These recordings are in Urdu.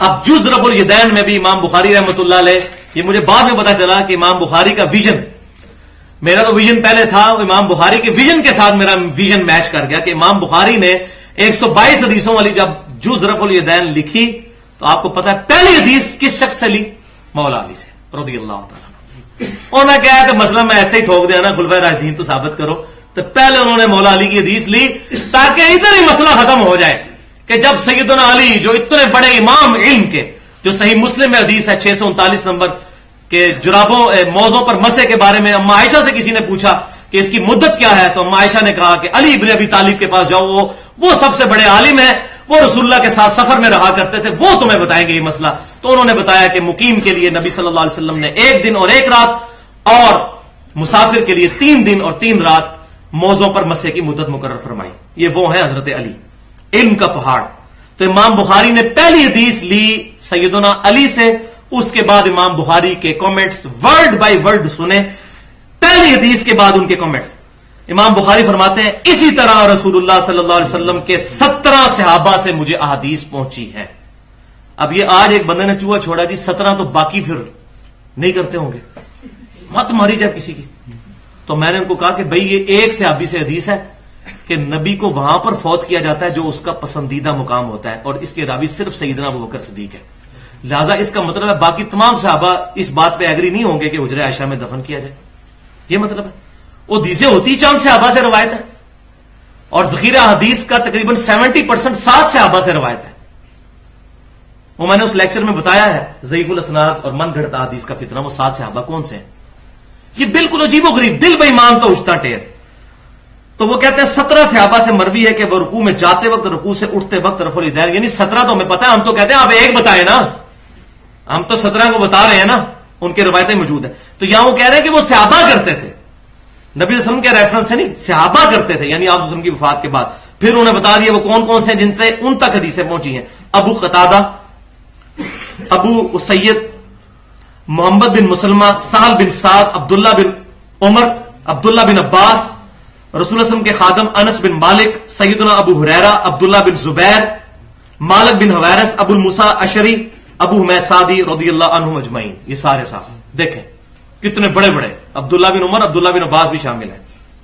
اب جز رفع الیدین میں بھی امام بخاری رحمۃ اللہ علیہ، یہ مجھے بعد میں پتا چلا کہ امام بخاری کا ویژن، میرا تو ویژن پہلے تھا، امام بخاری کے ویژن کے ساتھ میرا ویژن میچ کر گیا کہ امام بخاری نے 122 حدیثوں والی جب جز رفع الیدین لکھی تو آپ کو پتا ہے پہلی حدیث کس شخص سے لی؟ مولا علی سے رضی اللہ تعالیٰ. انہوں نے کہا کہ مسئلہ میں ایسے ہی ٹھوک دیا نا، خلفائے راشدین تو ثابت کرو. تو پہلے انہوں نے مولا علی کی حدیث لی تاکہ ادھر ہی مسئلہ ختم ہو جائے کہ جب سیدنا علی جو اتنے بڑے امام علم کے، جو صحیح مسلم میں حدیث ہے 639 نمبر کہ جرابوں موزوں پر مسے کے بارے میں اما عائشہ سے کسی نے پوچھا کہ اس کی مدت کیا ہے، تو اما عائشہ نے کہا کہ علی ابن ابی طالب کے پاس جاؤ، وہ سب سے بڑے عالم ہیں، وہ رسول اللہ کے ساتھ سفر میں رہا کرتے تھے، وہ تمہیں بتائیں گے یہ مسئلہ. تو انہوں نے بتایا کہ مقیم کے لیے نبی صلی اللہ علیہ وسلم نے 1 دن اور 1 رات اور مسافر کے لیے 3 دن اور 3 رات موزوں پر مسے کی مدت مقرر فرمائی. یہ وہ ہیں حضرت علی، علم کا پہاڑ. تو امام بخاری نے پہلی حدیث لی سیدنا علی سے، اس کے بعد امام بخاری کے کامنٹس ورڈ بائی ورڈ سنے، پہلی حدیث کے بعد ان کے کامنٹس. امام بخاری فرماتے ہیں اسی طرح رسول اللہ صلی اللہ علیہ وسلم کے 17 صحابہ سے مجھے احادیث پہنچی ہے. اب یہ آج ایک بندے نے چوہا چھوڑا جی 17 تو باقی پھر نہیں کرتے ہوں گے، مت ماری جائے کسی کی. تو میں نے ان کو کہا کہ بھئی یہ ایک صحابی سے حدیث ہے کہ نبی کو وہاں پر فوت کیا جاتا ہے جو اس کا پسندیدہ مقام ہوتا ہے، اور اس کے راوی صرف سیدنا ابوبکر صدیق ہے. لہذا اس کا مطلب ہے باقی تمام صحابہ اس بات پہ ایگری نہیں ہوں گے کہ حجرہ عائشہ میں دفن کیا جائے. یہ مطلب ہے وہ حدیثیں ہوتی چند صحابہ سے روایت ہے، اور ذخیرہ حدیث کا تقریباً 70% 7 صحابہ سے روایت ہے. وہ میں نے اس لیکچر میں بتایا ہے ضعیف الاسناد اور من گھڑتا حدیث کا فتنہ، وہ 7 صحابہ کون سے ہیں. یہ بالکل عجیب و غریب، دل بے ایمان تو اٹھتا ٹیر. تو وہ کہتے ہیں 17 صحابہ سے مروی ہے کہ وہ رکوع میں جاتے وقت، رکوع سے اٹھتے وقت رفع الیدین، یعنی 17 تو ہمیں پتا ہے، ہم تو کہتے ہیں آپ ایک بتائیں نا، ہم تو 17 کو بتا رہے ہیں نا، ان کے روایتیں موجود ہیں. تو یہاں وہ کہہ رہے ہیں کہ وہ صحابہ کرتے تھے، نبی صلی اللہ علیہ وسلم کے ریفرنس سے نہیں، صحابہ کرتے تھے، یعنی آپ صلی اللہ علیہ وسلم کی وفات کے بعد. پھر انہوں نے بتا دیا وہ کون کون سے ہیں جن سے ان تک حدیثیں پہنچی ہیں. ابو قتادہ، ابو اسید، محمد بن مسلمہ، سہل بن سعد، عبداللہ بن عمر، عبداللہ بن عباس، رسول اللہ علیہ وسلم کے خادم انس بن مالک، سیدنا ابو ہریرہ، عبداللہ بن زبیر، مالک بن حویرث، ابو الموسیٰ اشعری، ابو حمید سعدی رضی اللہ عنہم اجمعین. یہ سارے صاحب دیکھیں کتنے بڑے بڑے، عبداللہ بن عمر، عبداللہ بن عباس بھی شامل ہیں.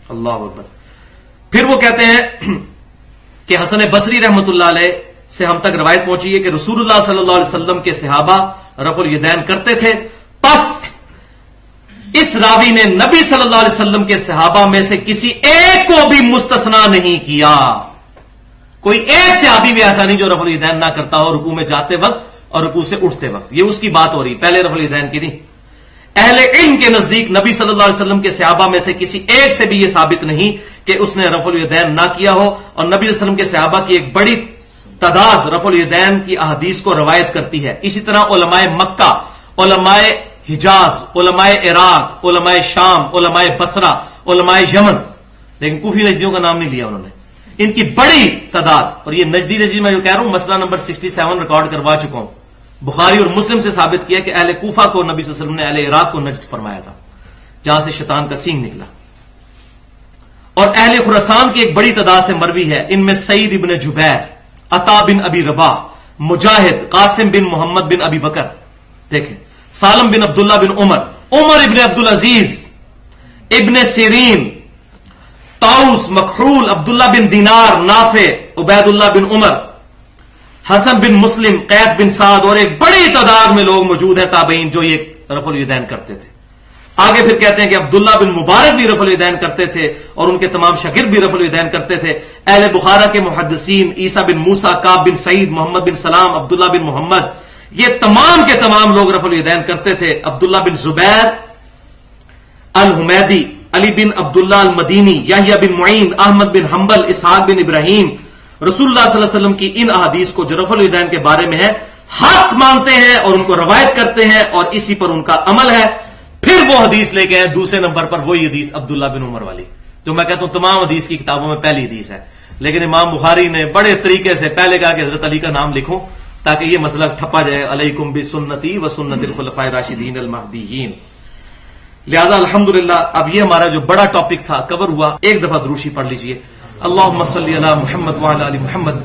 اللہ اکبر. پھر وہ کہتے ہیں کہ حسن بصری رحمت اللہ علیہ سے ہم تک روایت پہنچی ہے کہ رسول اللہ صلی اللہ علیہ وسلم کے صحابہ رفع الیدین کرتے تھے، پس اس راوی نے نبی صلی اللہ علیہ وسلم کے صحابہ میں سے کسی ایک کو بھی مستثنا نہیں کیا. کوئی ایک صحابی بھی ایسا نہیں جو رفع الیدین نہ کرتا ہو رکوع میں جاتے وقت اور رکوع سے اٹھتے وقت. یہ اس کی بات ہو رہی، پہلے رفع الیدین کی نہیں. اہل علم کے نزدیک نبی صلی اللہ علیہ وسلم کے صحابہ میں سے کسی ایک سے بھی یہ ثابت نہیں کہ اس نے رفع الیدین نہ کیا ہو، اور نبی صلی اللہ علیہ وسلم کے صحابہ کی ایک بڑی تعداد رفع الیدین کی احادیث کو روایت کرتی ہے. اسی طرح علماء مکہ، علماء حجاز، علماء عراق، علماء شام، علماء بصرہ، علماء یمن، لیکن کوفی نجدیوں کا نام نہیں لیا انہوں نے. ان کی بڑی تعداد، اور یہ نجدی میں جو کہہ رہا ہوں مسئلہ نمبر 67 ریکارڈ کروا چکا ہوں، بخاری اور مسلم سے ثابت کیا کہ اہل کوفہ کو نبی صلی اللہ علیہ وسلم نے اہل عراق کو نجد فرمایا تھا، جہاں سے شیطان کا سینگ نکلا. اور اہل خراسان کی ایک بڑی تعداد سے مروی ہے، ان میں سعید ابن جبیر، عطا بن ابی رباح، مجاہد، قاسم بن محمد بن ابی بکر، دیکھیں سالم بن عبداللہ بن عمر، عمر ابن عبدالعزیز، ابن سیرین، طاؤس، مکحول، عبداللہ بن دینار، نافع، عبید اللہ بن عمر، حسن بن مسلم، قیس بن سعد، اور ایک بڑی تعداد میں لوگ موجود ہیں تابعین جو یہ رفع الیدین کرتے تھے. آگے پھر کہتے ہیں کہ عبداللہ بن مبارک بھی رفع الیدین کرتے تھے اور ان کے تمام شاگرد بھی رفع الیدین کرتے تھے. اہل بخارا کے محدثین عیسیٰ بن موسیٰ، کعب بن سعید، محمد بن سلام، عبداللہ بن محمد، یہ تمام کے تمام لوگ رفع الیدین کرتے تھے. عبداللہ بن زبیر الحمیدی، علی بن عبداللہ المدینی، یحییٰ بن معین، احمد بن حنبل، اسحاق بن ابراہیم رسول اللہ صلی اللہ علیہ وسلم کی ان احادیث کو جو رفع الیدین کے بارے میں ہے حق مانتے ہیں اور ان کو روایت کرتے ہیں اور اسی پر ان کا عمل ہے. پھر وہ حدیث لے کے ہیں دوسرے نمبر پر وہی حدیث عبداللہ بن عمر والی جو میں کہتا ہوں تمام حدیث کی کتابوں میں پہلی حدیث ہے. لیکن امام بخاری نے بڑے طریقے سے پہلے کہا کہ حضرت علی کا نام لکھوں تاکہ یہ مسئلہ ٹھپا جائے، علیکم بسنتی و سنت الخلفاء الراشدین المہدیین. لہذا الحمدللہ اب یہ ہمارا جو بڑا ٹاپک تھا کور ہوا. ایک دفعہ دروشی پڑھ لیجئے. اللہم صلی علی محمد وعلی آل محمد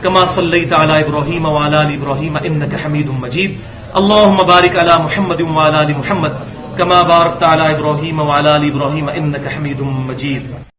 كما صليت على إبراهيم وعلى آل إبراهيم إنك حميد مجيد اللهم بارك على محمد وعلى آل محمد كما باركت على إبراهيم وعلى آل إبراهيم إنك حميد مجيد.